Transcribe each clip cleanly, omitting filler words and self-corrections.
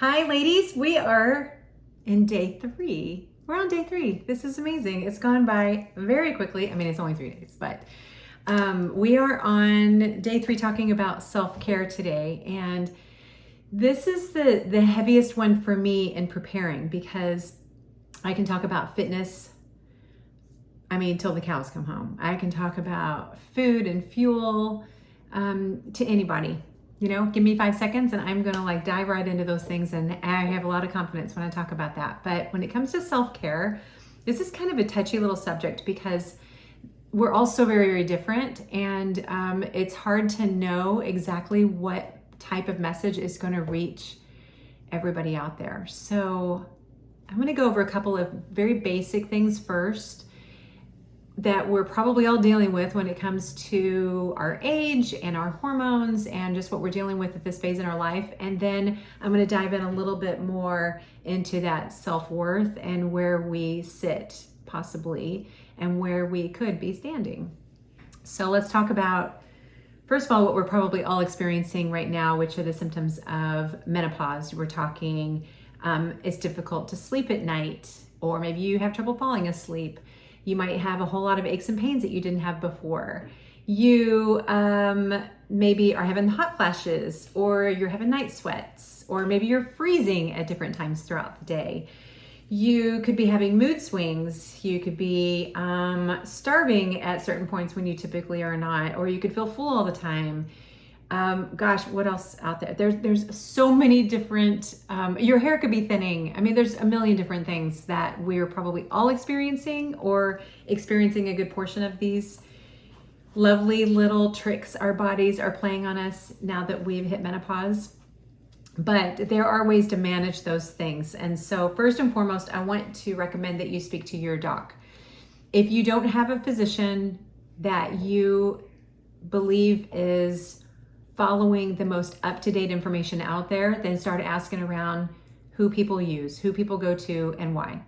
Hi, ladies. We are in day 3. We're on day 3. This is amazing. It's gone by very quickly. I mean, it's only 3 days, but we are on day 3 talking about self-care today. And this is the heaviest one for me in preparing because I can talk about fitness. I mean, till the cows come home. I can talk about food and fuel to anybody. You know, give me 5 seconds and I'm gonna dive right into those things, and I have a lot of confidence when I talk about that. But when it comes to self-care, this is kind of a touchy little subject because we're all so very, very different, and it's hard to know exactly what type of message is gonna reach everybody out there. So I'm gonna go over a couple of very basic things first that we're probably all dealing with when it comes to our age and our hormones and just what we're dealing with at this phase in our life. And then I'm going to dive in a little bit more into that self-worth and where we sit possibly and where we could be standing. So let's talk about, first of all, what we're probably all experiencing right now, which are the symptoms of menopause. We're talking it's difficult to sleep at night, or maybe you have trouble falling asleep. You might have a whole lot of aches and pains that you didn't have before. You maybe are having hot flashes, or you're having night sweats, or maybe you're freezing at different times throughout the day. You could be having mood swings. You could be starving at certain points when you typically are not, or you could feel full all the time. Gosh, what else out there? There's so many different, your hair could be thinning. I mean, there's a million different things that we're probably all experiencing, or experiencing a good portion of these lovely little tricks our bodies are playing on us now that we've hit menopause. But there are ways to manage those things. And so first and foremost, I want to recommend that you speak to your doc. If you don't have a physician that you believe is following the most up-to-date information out there, then start asking around who people use, who people go to, and why.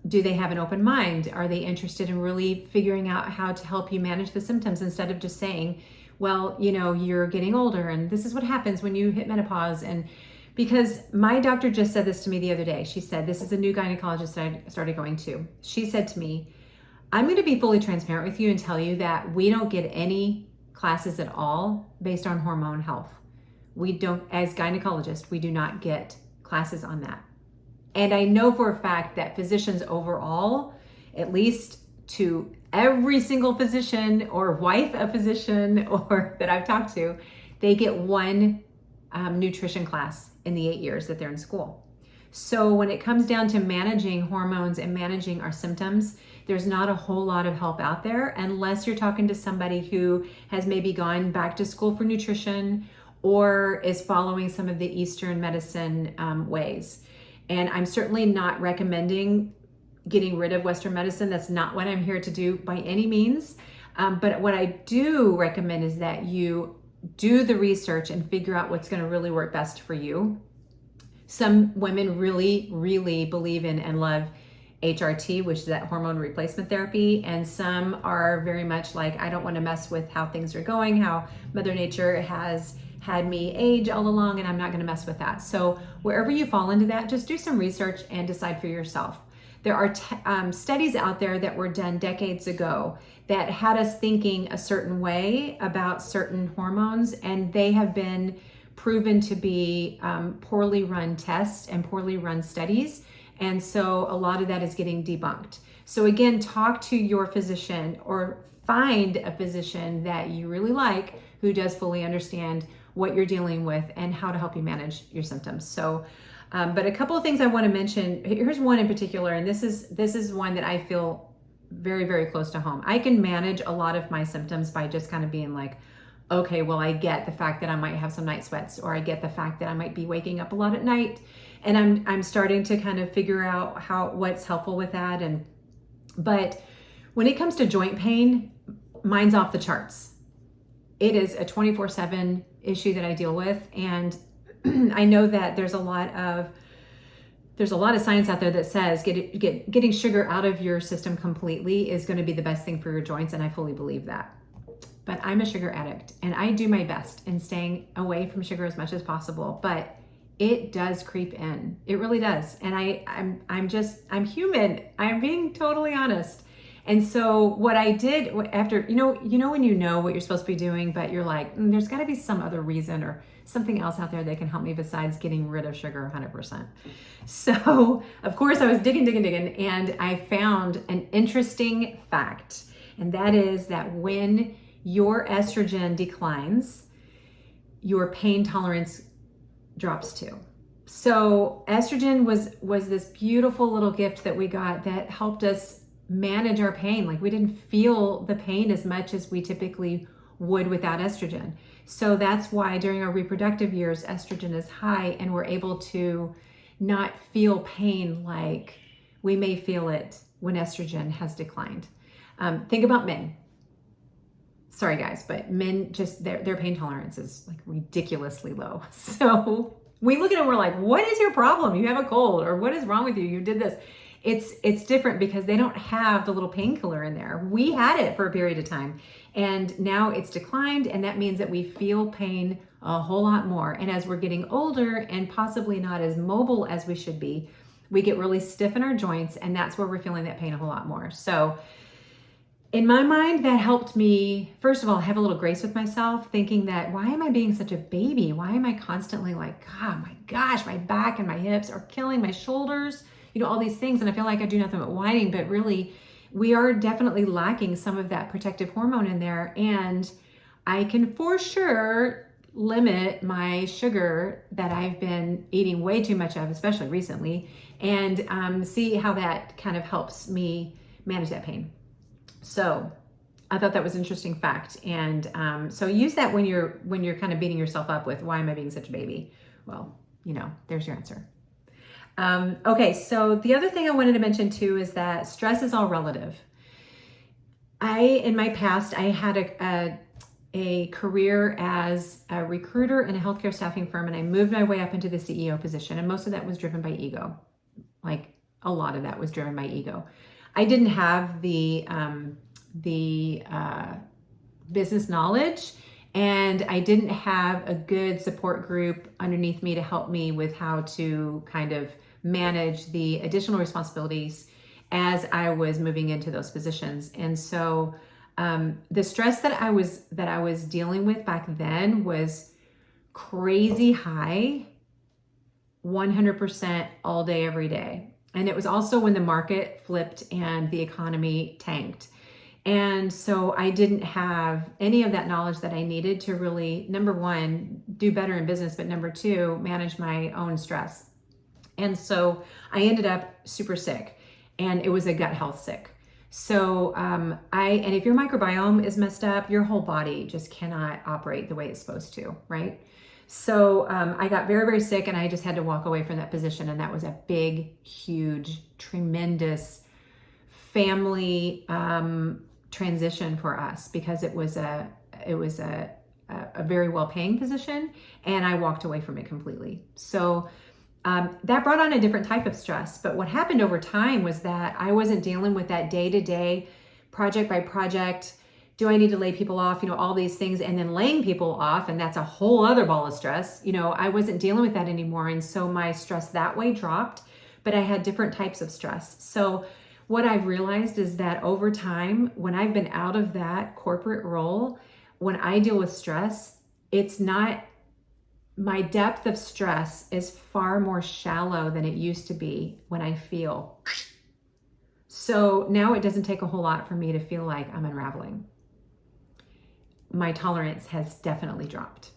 Do they have an open mind? Are they interested in really figuring out how to help you manage the symptoms, instead of just saying, well, you know, you're getting older and this is what happens when you hit menopause? And because my doctor just said this to me the other day. She said, this is a new gynecologist I started going to. She said to me, I'm going to be fully transparent with you and tell you that we don't get any classes at all based on hormone health. We don't, as gynecologists, we do not get classes on that. And I know for a fact that physicians overall, at least to every single physician or wife of physician or that I've talked to, they get one nutrition class in the 8 years that they're in school. So when it comes down to managing hormones and managing our symptoms, there's not a whole lot of help out there unless you're talking to somebody who has maybe gone back to school for nutrition or is following some of the Eastern medicine ways. And I'm certainly not recommending getting rid of Western medicine. That's not what I'm here to do by any means. But what I do recommend is that you do the research and figure out what's going to really work best for you. Some women really, really believe in and love HRT, which is that hormone replacement therapy. And some are very much like, I don't want to mess with how things are going, how Mother Nature has had me age all along, and I'm not going to mess with that. So wherever you fall into that, just do some research and decide for yourself. There are studies out there that were done decades ago that had us thinking a certain way about certain hormones, and they have been proven to be poorly run tests and poorly run studies. And so a lot of that is getting debunked. So again, talk to your physician or find a physician that you really like who does fully understand what you're dealing with and how to help you manage your symptoms. So, but a couple of things I want to mention. Here's one in particular, and this is one that I feel very, very close to home. I can manage a lot of my symptoms by just kind of being like, okay, well, I get the fact that I might have some night sweats, or I get the fact that I might be waking up a lot at night, and I'm starting to kind of figure out what's helpful with that. But when it comes to joint pain, mine's off the charts. It is a 24/7 issue that I deal with, and I know that there's a lot of science out there that says getting sugar out of your system completely is going to be the best thing for your joints, and I fully believe that. But I'm a sugar addict, and I do my best in staying away from sugar as much as possible. But it does creep in. It really does. And I'm human. I'm being totally honest. And so what I did after, when you know what you're supposed to be doing, but you're like, there's got to be some other reason or something else out there that can help me besides getting rid of sugar 100%. So of course I was digging, and I found an interesting fact. And that is that when your estrogen declines, your pain tolerance drops too. So estrogen was this beautiful little gift that we got that helped us manage our pain. Like we didn't feel the pain as much as we typically would without estrogen. So that's why during our reproductive years, estrogen is high and we're able to not feel pain like we may feel it when estrogen has declined. Think about men. Sorry guys, but men just their pain tolerance is like ridiculously low. So we look at it, we're like, what is your problem? You have a cold, or what is wrong with you? You did this. It's different because they don't have the little painkiller in there. We had it for a period of time and now it's declined, and that means that we feel pain a whole lot more. And as we're getting older and possibly not as mobile as we should be, we get really stiff in our joints, and that's where we're feeling that pain a whole lot more. So in my mind, that helped me, first of all, have a little grace with myself, thinking that, why am I being such a baby? Why am I constantly like, God, my gosh, my back and my hips are killing, my shoulders, all these things. And I feel like I do nothing but whining, but really we are definitely lacking some of that protective hormone in there. And I can for sure limit my sugar that I've been eating way too much of, especially recently, and see how that kind of helps me manage that pain. So I thought that was an interesting fact. And so use that when you're kind of beating yourself up with, why am I being such a baby? Well, there's your answer. Okay, so the other thing I wanted to mention too is that stress is all relative. In my past, I had a career as a recruiter in a healthcare staffing firm, and I moved my way up into the CEO position, and most of that was driven by ego. Like a lot of that was driven by ego. I didn't have the business knowledge, and I didn't have a good support group underneath me to help me with how to kind of manage the additional responsibilities as I was moving into those positions. And so the stress that I was dealing with back then was crazy high, 100% all day, every day. And it was also when the market flipped and the economy tanked. And so I didn't have any of that knowledge that I needed to really, number one, do better in business, but number two, manage my own stress. And so I ended up super sick, and it was a gut health sick. So and if your microbiome is messed up, your whole body just cannot operate the way it's supposed to, right? So I got very, very sick, and I just had to walk away from that position. And that was a big, huge, tremendous family transition for us, because it was a very well-paying position, and I walked away from it completely. So that brought on a different type of stress. But what happened over time was that I wasn't dealing with that day-to-day, project by project. Do I need to lay people off? All these things, and then laying people off, and that's a whole other ball of stress. I wasn't dealing with that anymore. And so my stress that way dropped, but I had different types of stress. So what I've realized is that over time, when I've been out of that corporate role, when I deal with stress, it's not, my depth of stress is far more shallow than it used to be when I feel. So now it doesn't take a whole lot for me to feel like I'm unraveling. My tolerance has definitely dropped.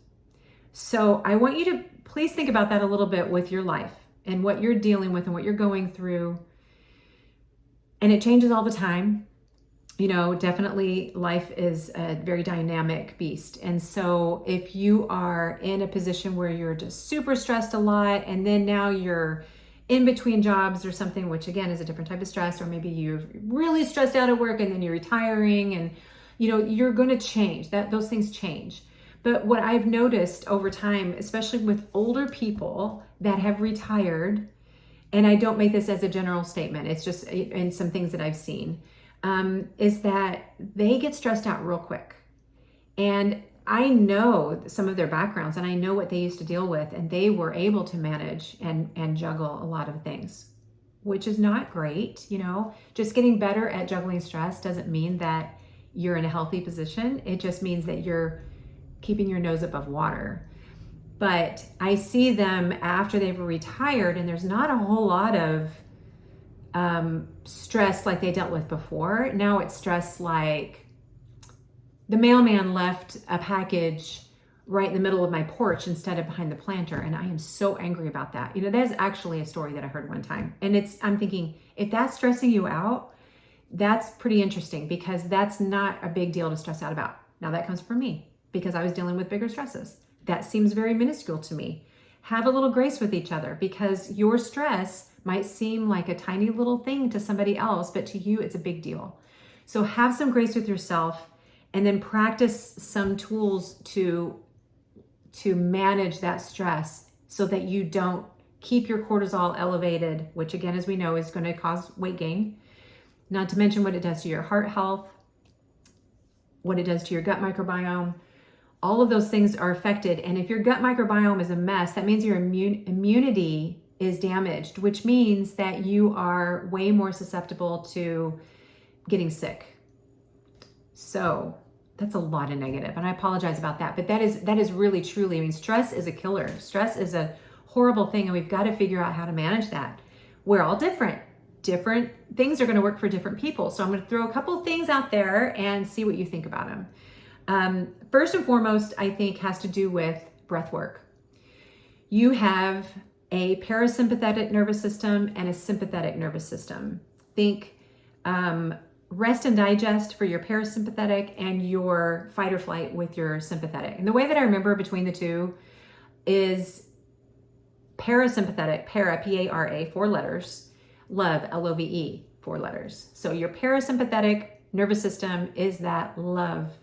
So I want you to please think about that a little bit with your life and what you're dealing with and what you're going through. And it changes all the time. Definitely life is a very dynamic beast. And so if you are in a position where you're just super stressed a lot, and then now you're in between jobs or something, which again is a different type of stress, or maybe you're really stressed out at work and then you're retiring, and you're going to change. Those things change. But what I've noticed over time, especially with older people that have retired, and I don't make this as a general statement, it's just in some things that I've seen, is that they get stressed out real quick. And I know some of their backgrounds and I know what they used to deal with, and they were able to manage and juggle a lot of things, which is not great. Just getting better at juggling stress doesn't mean that you're in a healthy position. It just means that you're keeping your nose above water. But I see them after they've retired, and there's not a whole lot of stress like they dealt with before. Now it's stress like the mailman left a package right in the middle of my porch instead of behind the planter, and I am so angry about that. That's actually a story that I heard one time, and I'm thinking, if that's stressing you out, that's pretty interesting, because that's not a big deal to stress out about. Now that comes from me because I was dealing with bigger stresses. That seems very minuscule to me. Have a little grace with each other, because your stress might seem like a tiny little thing to somebody else, but to you, it's a big deal. So have some grace with yourself, and then practice some tools to manage that stress so that you don't keep your cortisol elevated, which again, as we know, is going to cause weight gain. Not to mention what it does to your heart health, what it does to your gut microbiome. All of those things are affected. And if your gut microbiome is a mess, that means your immunity is damaged, which means that you are way more susceptible to getting sick. So that's a lot of negative, and I apologize about that. But that is really, truly, stress is a killer. Stress is a horrible thing, and we've got to figure out how to manage that. We're all different. Different things are going to work for different people. So I'm going to throw a couple things out there and see what you think about them. First and foremost, I think has to do with breath work. You have a parasympathetic nervous system and a sympathetic nervous system. Think rest and digest for your parasympathetic, and your fight or flight with your sympathetic. And the way that I remember between the two is parasympathetic, para, P-A-R-A, 4 letters, love, L-O-V-E, 4 letters. So your parasympathetic nervous system is that love.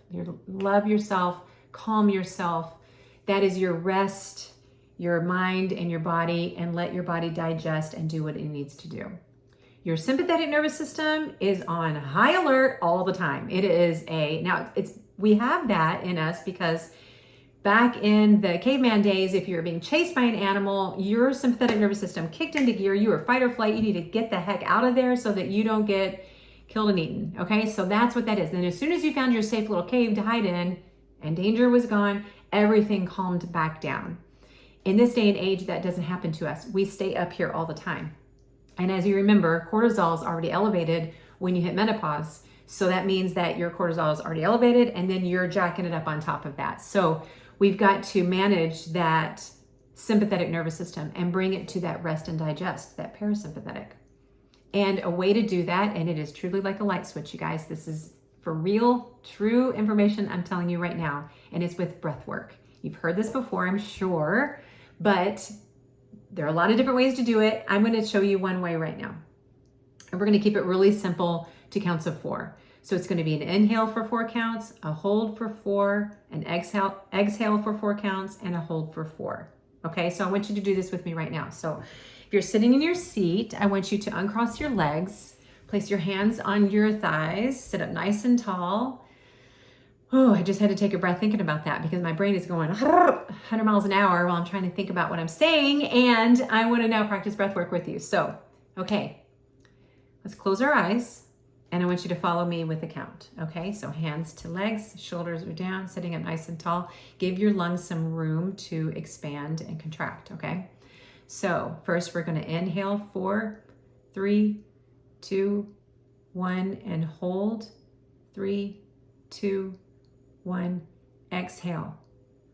Love yourself, calm yourself. That is your rest, your mind and your body, and let your body digest and do what it needs to do. Your sympathetic nervous system is on high alert all the time. We have that in us because back in the caveman days, if you were being chased by an animal, your sympathetic nervous system kicked into gear. You were fight or flight. You need to get the heck out of there so that you don't get killed and eaten. Okay, so that's what that is. And as soon as you found your safe little cave to hide in and danger was gone, everything calmed back down. In this day and age, that doesn't happen to us. We stay up here all the time. And as you remember, cortisol is already elevated when you hit menopause. So that means that your cortisol is already elevated, and then you're jacking it up on top of that. So we've got to manage that sympathetic nervous system and bring it to that rest and digest, that parasympathetic. And a way to do that, and it is truly like a light switch, you guys. This is for real, true information I'm telling you right now, and it's with breath work. You've heard this before, I'm sure, but there are a lot of different ways to do it. I'm going to show you one way right now. And we're going to keep it really simple to counts of 4. So it's going to be an inhale for 4 counts, a hold for 4, an exhale for 4 counts, and a hold for 4. Okay, so I want you to do this with me right now. So if you're sitting in your seat, I want you to uncross your legs, place your hands on your thighs, sit up nice and tall. Oh, I just had to take a breath thinking about that because my brain is going 100 miles an hour while I'm trying to think about what I'm saying, and I want to now practice breath work with you. So, okay, let's close our eyes, and I want you to follow me with the count. Okay, so hands to legs, shoulders are down, sitting up nice and tall. Give your lungs some room to expand and contract, okay? So first we're going to inhale 4, 3, 2, 1, and hold. 3, 2, 1, exhale.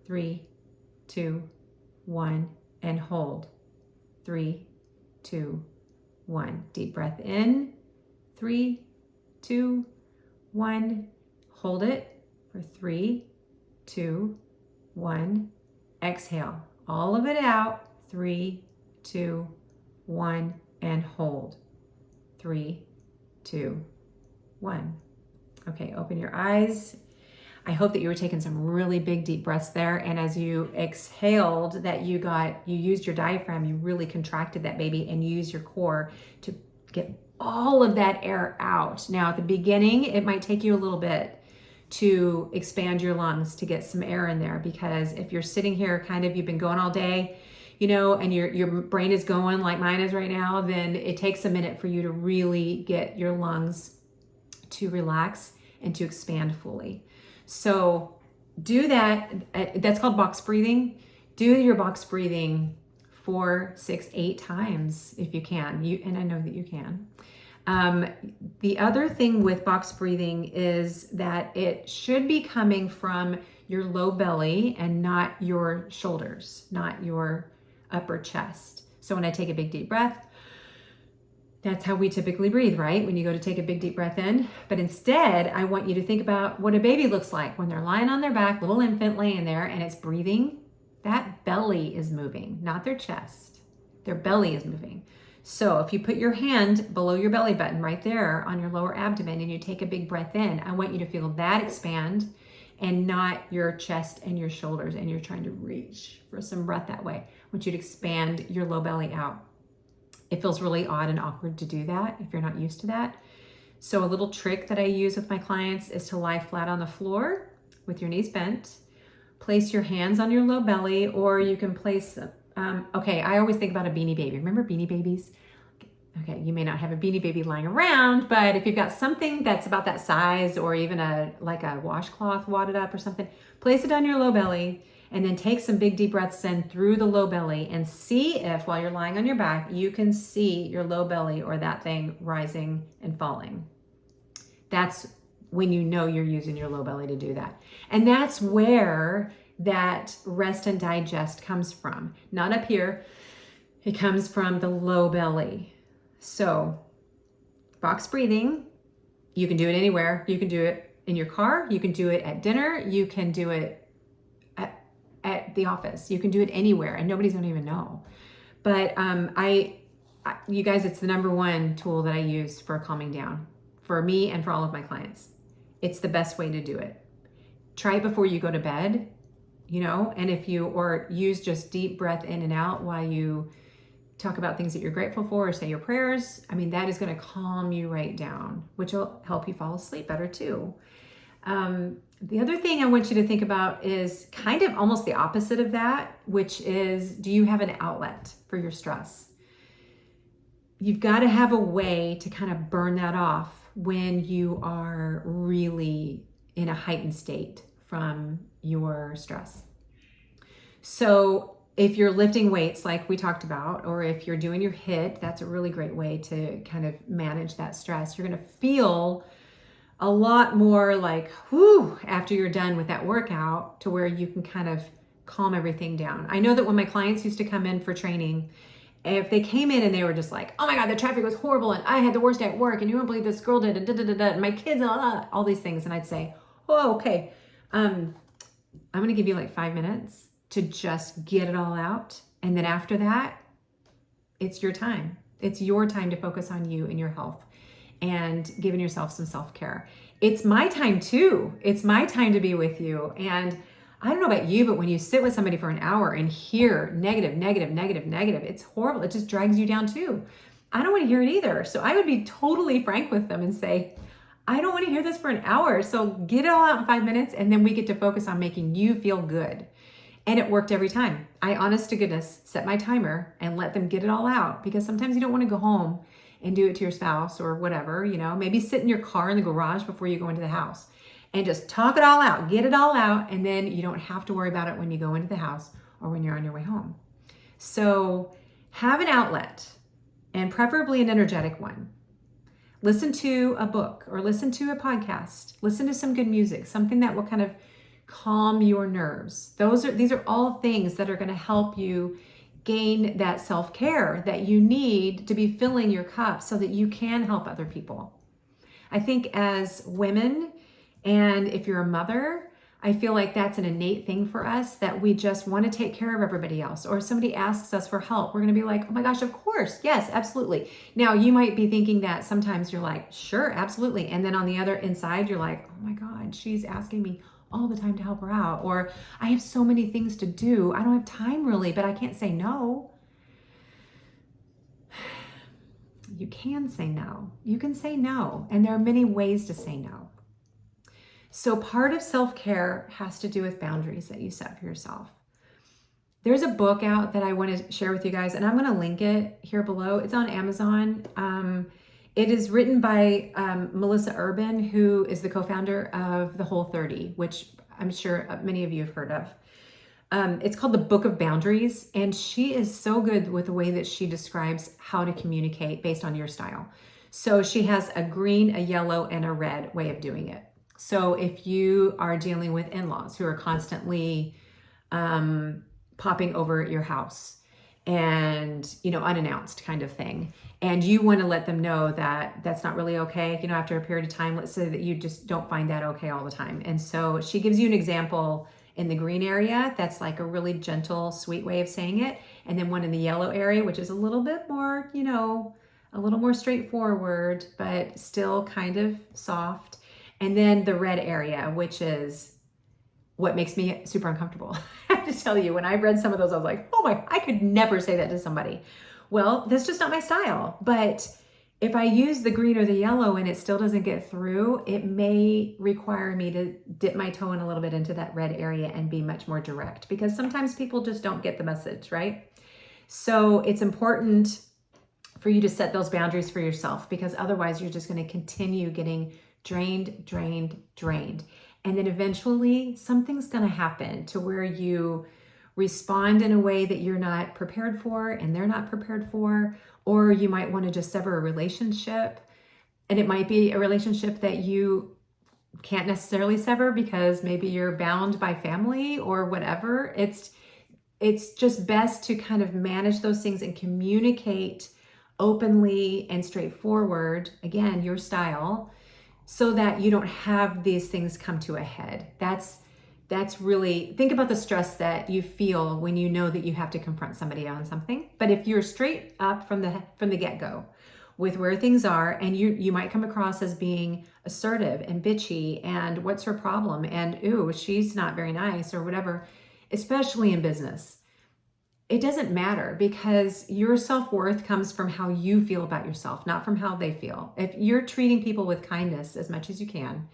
3, 2, 1, and hold. 3, 2, 1. Deep breath in. 3, 2, 1. Hold it for 3, 2, 1. Exhale. All of it out. 3, 2, 1, and hold. 3, 2, 1. Okay, open your eyes. I hope that you were taking some really big deep breaths there, and as you exhaled that you used your diaphragm, you really contracted that baby and used your core to get all of that air out. Now at the beginning, it might take you a little bit to expand your lungs, to get some air in there. Because if you're sitting here you've been going all day, and your brain is going like mine is right now, then it takes a minute for you to really get your lungs to relax and to expand fully. So do that. That's called box breathing. Do your box breathing 4, 6, 8 times if you can. And I know that you can. The other thing with box breathing is that it should be coming from your low belly and not your shoulders, not your upper chest. So when I take a big deep breath, that's how we typically breathe, right? When you go to take a big deep breath in. But instead, I want you to think about what a baby looks like when they're lying on their back, little infant laying there, and it's breathing. That belly is moving, not their chest. Their belly is moving. So if you put your hand below your belly button right there on your lower abdomen and you take a big breath in, I want you to feel that expand and not your chest and your shoulders, and you're trying to reach for some breath that way. I want you to expand your low belly out. It feels really odd and awkward to do that if you're not used to that. So a little trick that I use with my clients is to lie flat on the floor with your knees bent. Place your hands on your low belly, or you can place them. I always think about a Beanie Baby. Remember Beanie Babies? Okay, you may not have a Beanie Baby lying around, but if you've got something that's about that size, or even a washcloth wadded up or something, place it on your low belly, and then take some big deep breaths in through the low belly, and see if while you're lying on your back, you can see your low belly or that thing rising and falling. That's when you know you're using your low belly to do that. And that's where that rest and digest comes from. Not up here. It comes from the low belly. So box breathing, you can do it anywhere. You can do it in your car. You can do it at dinner. You can do it at the office. You can do it anywhere and nobody's going to even know. But you guys, it's the number one tool that I use for calming down for me and for all of my clients. It's the best way to do it. Try it before you go to bed, and or use just deep breath in and out while you talk about things that you're grateful for or say your prayers. That is going to calm you right down, which will help you fall asleep better too. The other thing I want you to think about is kind of almost the opposite of that, which is, do you have an outlet for your stress? You've got to have a way to kind of burn that off when you are really in a heightened state from your stress. So if you're lifting weights like we talked about, or if you're doing your HIIT, that's a really great way to kind of manage that stress. You're going to feel a lot more like, whew, after you're done with that workout, to where you can kind of calm everything down. I know that when my clients used to come in for training, if they came in and they were just like, oh my God, the traffic was horrible and I had the worst day at work and you won't believe this girl did and my kids, all these things. And I'd say, oh, okay. I'm going to give you like 5 minutes to just get it all out. And then after that, it's your time. It's your time to focus on you and your health and giving yourself some self-care. It's my time too. It's my time to be with you. And I don't know about you, but when you sit with somebody for an hour and hear negative, it's horrible. It just drags you down too. I don't want to hear it either. So I would be totally frank with them and say, I don't want to hear this for an hour. So get it all out in 5 minutes, and then we get to focus on making you feel good. And it worked every time. I, honest to goodness, set my timer and let them get it all out, because sometimes you don't want to go home and do it to your spouse or whatever, maybe sit in your car in the garage before you go into the house and just talk it all out, get it all out. And then you don't have to worry about it when you go into the house or when you're on your way home. So have an outlet, and preferably an energetic one. Listen to a book or listen to a podcast, listen to some good music, something that will kind of calm your nerves. These are all things that are going to help you gain that self-care that you need to be filling your cup so that you can help other people. I think as women, and if you're a mother, I feel like that's an innate thing for us, that we just want to take care of everybody else. Or if somebody asks us for help, we're going to be like, oh my gosh, of course. Yes, absolutely. Now you might be thinking that sometimes you're like, sure, absolutely. And then on the other inside, you're like, oh my God, she's asking me all the time to help her out. Or I have so many things to do. I don't have time really, but I can't say no. You can say no. You can say no. And there are many ways to say no. So part of self-care has to do with boundaries that you set for yourself. There's a book out that I want to share with you guys, and I'm going to link it here below. It's on Amazon. It is written by Melissa Urban, who is the co-founder of the Whole30, which I'm sure many of you have heard of. It's called the Book of Boundaries, and she is so good with the way that she describes how to communicate based on your style. So she has a green, a yellow, and a red way of doing it. So if you are dealing with in-laws who are constantly popping over at your house and, unannounced kind of thing, and you want to let them know that that's not really okay, after a period of time, let's say that you just don't find that okay all the time. And so she gives you an example in the green area that's like a really gentle, sweet way of saying it, and then one in the yellow area, which is a little bit more, a little more straightforward, but still kind of soft. And then the red area, which is what makes me super uncomfortable. I have to tell you, when I read some of those, I was like, oh my, I could never say that to somebody. Well, that's just not my style. But if I use the green or the yellow and it still doesn't get through, it may require me to dip my toe in a little bit into that red area and be much more direct, because sometimes people just don't get the message, right? So it's important for you to set those boundaries for yourself, because otherwise you're just going to continue getting drained. And then eventually something's going to happen to where you respond in a way that you're not prepared for and they're not prepared for, or you might want to just sever a relationship. And it might be a relationship that you can't necessarily sever because maybe you're bound by family or whatever. It's just best to kind of manage those things and communicate openly and straightforward, again, your style, so that you don't have these things come to a head. That's really, think about the stress that you feel when you know that you have to confront somebody on something. But if you're straight up from the get-go with where things are, and you might come across as being assertive and bitchy and what's her problem, and ooh, she's not very nice or whatever, especially in business. It doesn't matter, because your self-worth comes from how you feel about yourself, not from how they feel. If you're treating people with kindness as much as you can,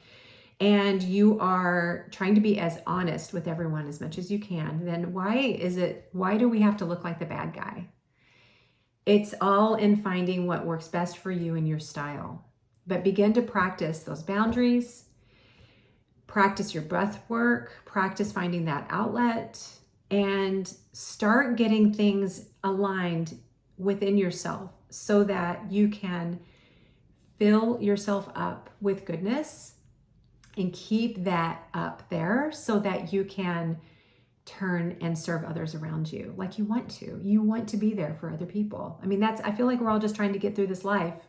and you are trying to be as honest with everyone as much as you can, then why do we have to look like the bad guy? It's all in finding what works best for you and your style. But begin to practice those boundaries, practice your breath work, practice finding that outlet, and start getting things aligned within yourself so that you can fill yourself up with goodness and keep that up there so that you can turn and serve others around you like you want to. You want to be there for other people. I mean, I feel like we're all just trying to get through this life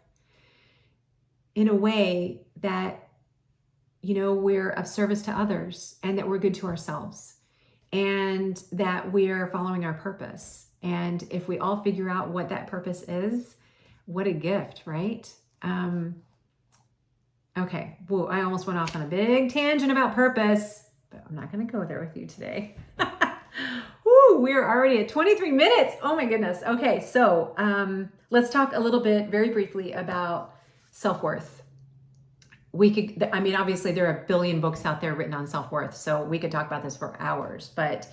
in a way that, we're of service to others, and that we're good to ourselves, and that we're following our purpose. And if we all figure out what that purpose is, what a gift, right? Okay, whoa, I almost went off on a big tangent about purpose, but I'm not going to go there with you today. Woo, we're already at 23 minutes. Oh my goodness. Okay, so let's talk a little bit very briefly about self-worth. Obviously there are a billion books out there written on self-worth, so we could talk about this for hours, but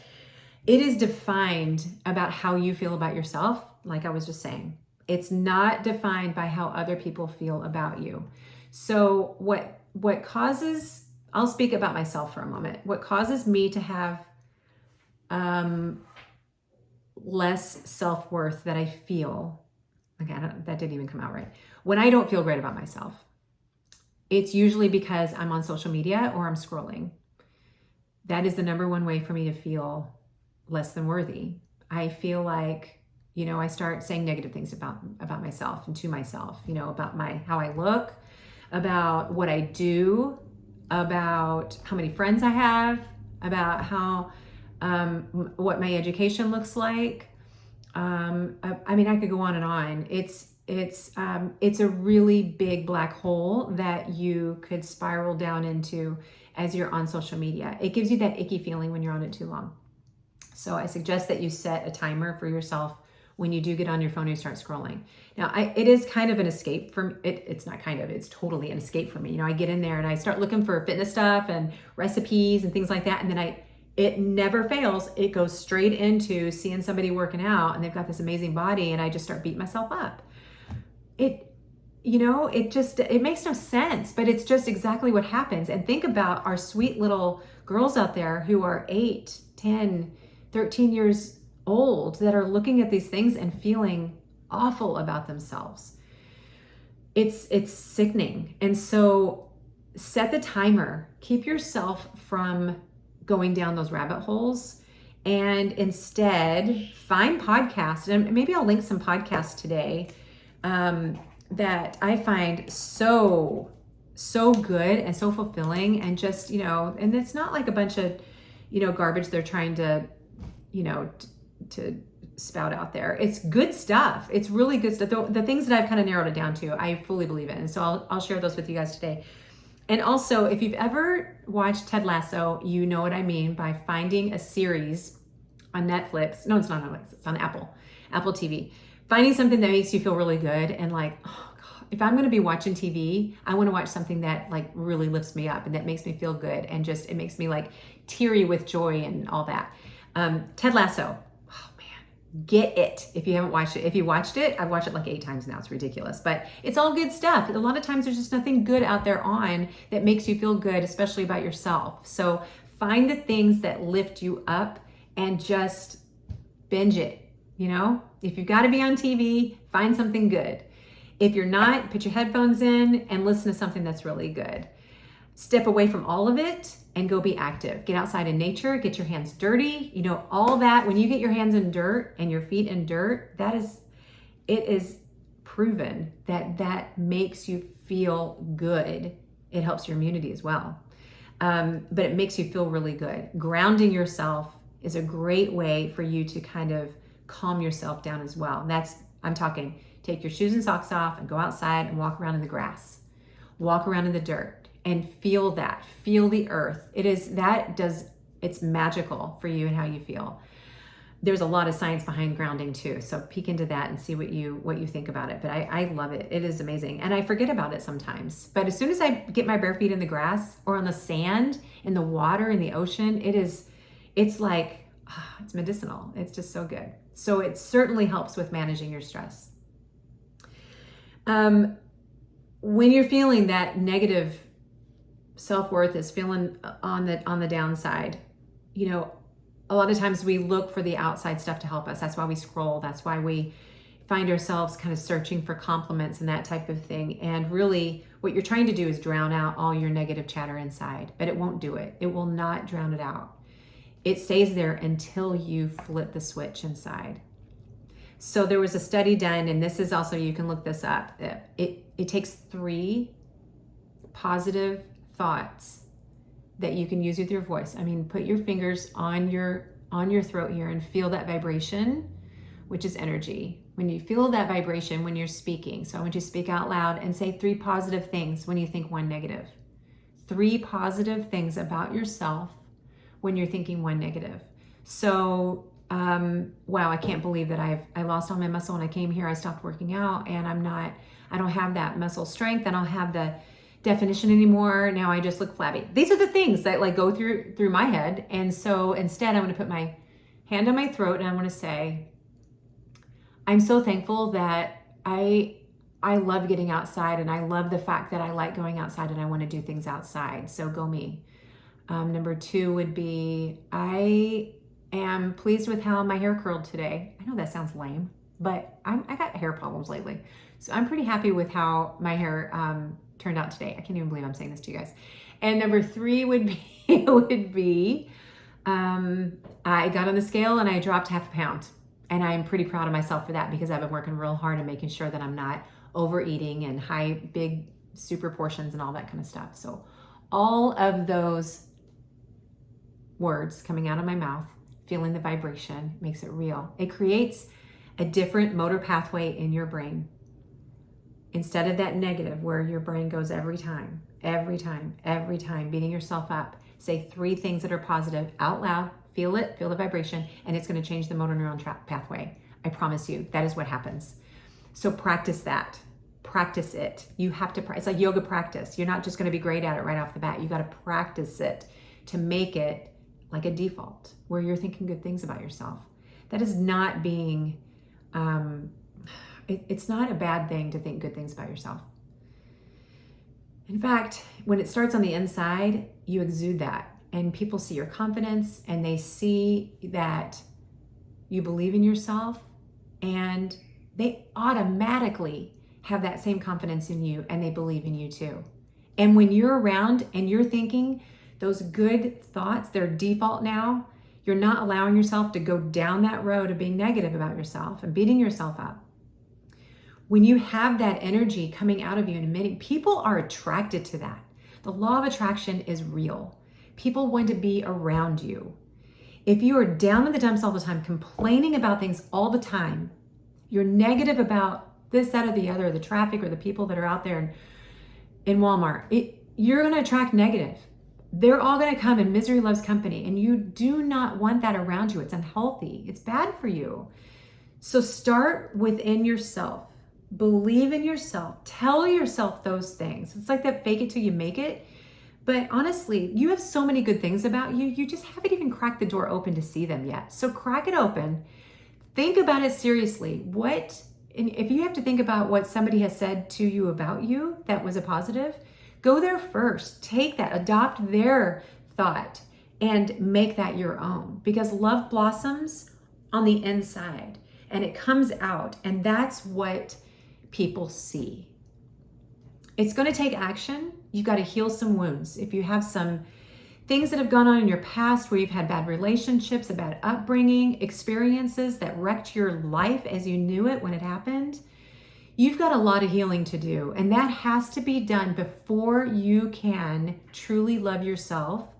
it is defined about how you feel about yourself, like I was just saying. It's not defined by how other people feel about you. So what causes, I'll speak about myself for a moment. What causes me to have less self-worth that I feel, okay, that didn't even come out right. When I don't feel great about myself, it's usually because I'm on social media or I'm scrolling. That is the number one way for me to feel less than worthy. I feel like, I start saying negative things about myself and to myself, about how I look, about what I do, about how many friends I have, about how, what my education looks like. I could go on and on. It's a really big black hole that you could spiral down into as you're on social media. It gives you that icky feeling when you're on it too long. So I suggest that you set a timer for yourself when you do get on your phone and you start scrolling. Now, it is kind of an escape from it. It's not kind of, it's totally an escape for me. You know, I get in there and I start looking for fitness stuff and recipes and things like that. And then it never fails. It goes straight into seeing somebody working out and they've got this amazing body, and I just start beating myself up. It makes no sense, but it's just exactly what happens. And think about our sweet little girls out there who are 8, 10, 13 years old that are looking at these things and feeling awful about themselves. It's sickening. And so set the timer, keep yourself from going down those rabbit holes, and instead find podcasts. And maybe I'll link some podcasts today that I find so good and so fulfilling, and just, and it's not like a bunch of, garbage they're trying to, to spout out there. It's good stuff. It's really good stuff. The things that I've kind of narrowed it down to, I fully believe in. And so I'll share those with you guys today. And also, if you've ever watched Ted Lasso, you know what I mean by finding a series on Netflix. No, it's not on Netflix. It's on Apple TV. Finding something that makes you feel really good, and like, oh God, if I'm going to be watching TV, I want to watch something that like really lifts me up and that makes me feel good, and just, it makes me like teary with joy and all that. Ted Lasso. Oh man, get it. If you haven't watched it. If you watched it, I've watched it like 8 times now. It's ridiculous, but it's all good stuff. A lot of times there's just nothing good out there on that makes you feel good, especially about yourself. So find the things that lift you up and just binge it. If you've got to be on TV, find something good. If you're not, put your headphones in and listen to something that's really good. Step away from all of it and go be active. Get outside in nature, get your hands dirty, all that. When you get your hands in dirt and your feet in dirt, it is proven that makes you feel good. It helps your immunity as well. But it makes you feel really good. Grounding yourself is a great way for you to kind of calm yourself down as well. And I'm talking, take your shoes and socks off and go outside and walk around in the grass. Walk around in the dirt and feel that. Feel the earth. It's magical for you and how you feel. There's a lot of science behind grounding too. So peek into that and see what you think about it. But I love it. It is amazing. And I forget about it sometimes. But as soon as I get my bare feet in the grass or on the sand, in the water, in the ocean, it's like, it's medicinal. It's just so good. So it certainly helps with managing your stress. When you're feeling that negative self-worth is feeling on the downside, a lot of times we look for the outside stuff to help us. That's why we scroll. That's why we find ourselves kind of searching for compliments and that type of thing. And really what you're trying to do is drown out all your negative chatter inside, but it won't do it. It will not drown it out. It stays there until you flip the switch inside. So there was a study done, and this is also, you can look this up. It takes 3 positive thoughts that you can use with your voice. Put your fingers on your throat here and feel that vibration, which is energy. When you feel that vibration when you're speaking, so I want you to speak out loud and say 3 positive things when you think 1 negative. 3 positive things about yourself when you're thinking 1 negative. So, wow, I can't believe that I lost all my muscle when I came here. I stopped working out, and I don't have that muscle strength. I don't have the definition anymore. Now I just look flabby. These are the things that like go through my head. And so instead, I'm going to put my hand on my throat and I want to say, I'm so thankful that I love getting outside, and I love the fact that I like going outside and I want to do things outside. So go me. Number 2 would be, I am pleased with how my hair curled today. I know that sounds lame, but I got hair problems lately. So I'm pretty happy with how my hair turned out today. I can't even believe I'm saying this to you guys. And number 3 would be, I got on the scale and I dropped half a pound. And I'm pretty proud of myself for that, because I've been working real hard and making sure that I'm not overeating and big super portions and all that kind of stuff. So all of those words coming out of my mouth, feeling the vibration, makes it real. It creates a different motor pathway in your brain. Instead of that negative where your brain goes every time, beating yourself up, say 3 things that are positive out loud, feel it, feel the vibration, and it's going to change the motor neuron pathway. I promise you, that is what happens. So practice that. Practice it. You have to, it's like yoga practice. You're not just going to be great at it right off the bat. You got to practice it to make it like a default where you're thinking good things about yourself. That is not being, it's not a bad thing to think good things about yourself. In fact, when it starts on the inside, you exude that, and people see your confidence and they see that you believe in yourself, and they automatically have that same confidence in you, and they believe in you too. And when you're around and you're thinking those good thoughts, their default now, you're not allowing yourself to go down that road of being negative about yourself and beating yourself up. When you have that energy coming out of you and emitting, people are attracted to that. The law of attraction is real. People want to be around you. If you are down in the dumps all the time, complaining about things all the time, you're negative about this, that, or the other, the traffic or the people that are out there in Walmart, you're going to attract negative. They're all going to come, and misery loves company. And you do not want that around you. It's unhealthy. It's bad for you. So start within yourself. Believe in yourself. Tell yourself those things. It's like that fake it till you make it. But honestly, you have so many good things about you. You just haven't even cracked the door open to see them yet. So crack it open. Think about it seriously. And if you have to think about what somebody has said to you about you that was a positive, go there first. Take that, adopt their thought, and make that your own. Because love blossoms on the inside and it comes out, and that's what people see. It's going to take action. You've got to heal some wounds. If you have some things that have gone on in your past where you've had bad relationships, a bad upbringing, experiences that wrecked your life as you knew it when it happened, you've got a lot of healing to do. And that has to be done before you can truly love yourself,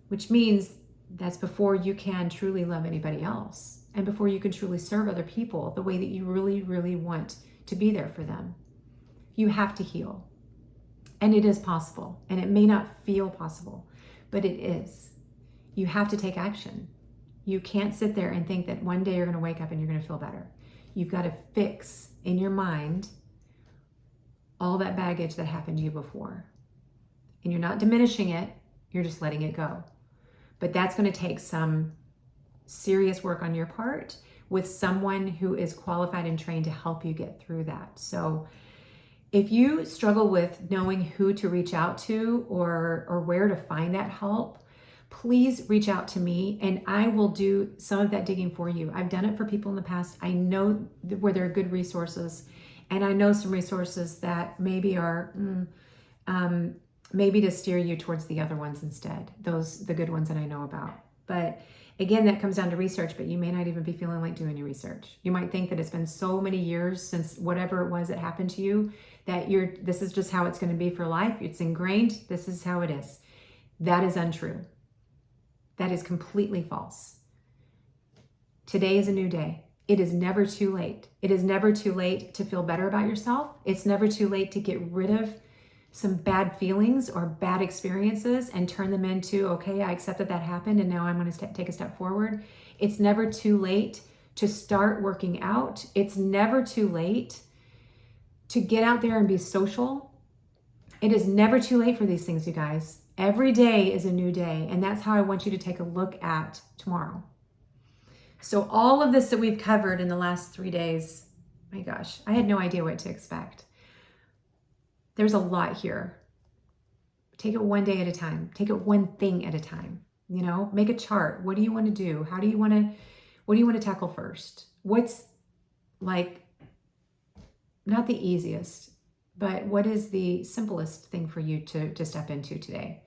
which means that's before you can truly love anybody else, and before you can truly serve other people the way that you really, really want to be there for them. You have to heal. And it is possible. And it may not feel possible, but it is. You have to take action. You can't sit there and think that one day you're going to wake up and you're going to feel better. You've got to fix in your mind all that baggage that happened to you before. And you're not diminishing it, you're just letting it go. But that's going to take some serious work on your part with someone who is qualified and trained to help you get through that. So if you struggle with knowing who to reach out to or where to find that help, please reach out to me and I will do some of that digging for you. I've done it for people in the past. I know where there are good resources, and I know some resources that maybe are maybe to steer you towards the other ones instead, the good ones that I know about. But again, that comes down to research, but you may not even be feeling like doing your research. You might think that it's been so many years since whatever it was that happened to you that this is just how it's going to be for life. It's ingrained. This is how it is. That is untrue. That is completely false. Today is a new day. It is never too late. It is never too late to feel better about yourself. It's never too late to get rid of some bad feelings or bad experiences and turn them into, okay, I accept that happened and now I'm going to take a step forward. It's never too late to start working out. It's never too late to get out there and be social. It is never too late for these things, you guys. Every day is a new day, and that's how I want you to take a look at tomorrow. So all of this that we've covered in the last 3 days, my gosh, I had no idea what to expect. There's a lot here. Take it one day at a time. Take it one thing at a time. Make a chart. What do you want to do? What do you want to tackle first? What's not the easiest, but what is the simplest thing for you to step into today?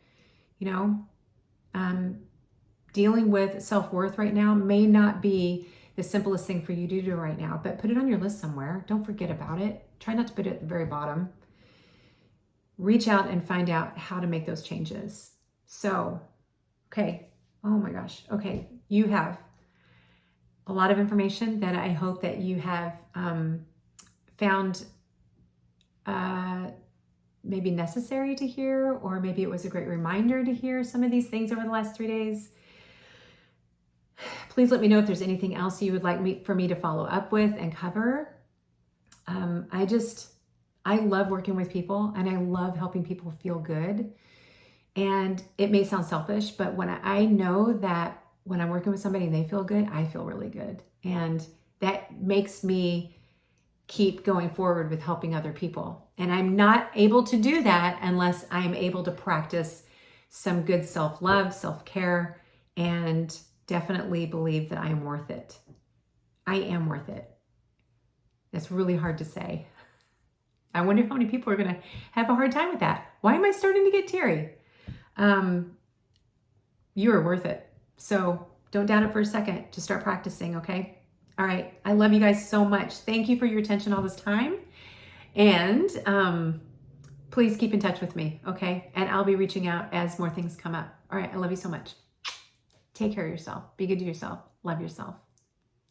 Dealing with self-worth right now may not be the simplest thing for you to do right now, but put it on your list somewhere. Don't forget about it. Try not to put it at the very bottom. Reach out and find out how to make those changes. So, okay. Oh my gosh. Okay. You have a lot of information that I hope that you have found maybe necessary to hear, or maybe it was a great reminder to hear some of these things over the last 3 days. Please let me know if there's anything else you would like for me to follow up with and cover. I love working with people, and I love helping people feel good. And it may sound selfish, but when I know that when I'm working with somebody and they feel good, I feel really good. And that makes me keep going forward with helping other people. And I'm not able to do that unless I'm able to practice some good self-love, self-care, and definitely believe that I am worth it. I am worth it. That's really hard to say. I wonder how many people are going to have a hard time with that. Why am I starting to get teary? You are worth it. So don't doubt it for a second. Just start practicing, okay? All right. I love you guys so much. Thank you for your attention all this time. And please keep in touch with me, okay? And I'll be reaching out as more things come up. All right. I love you so much. Take care of yourself. Be good to yourself. Love yourself.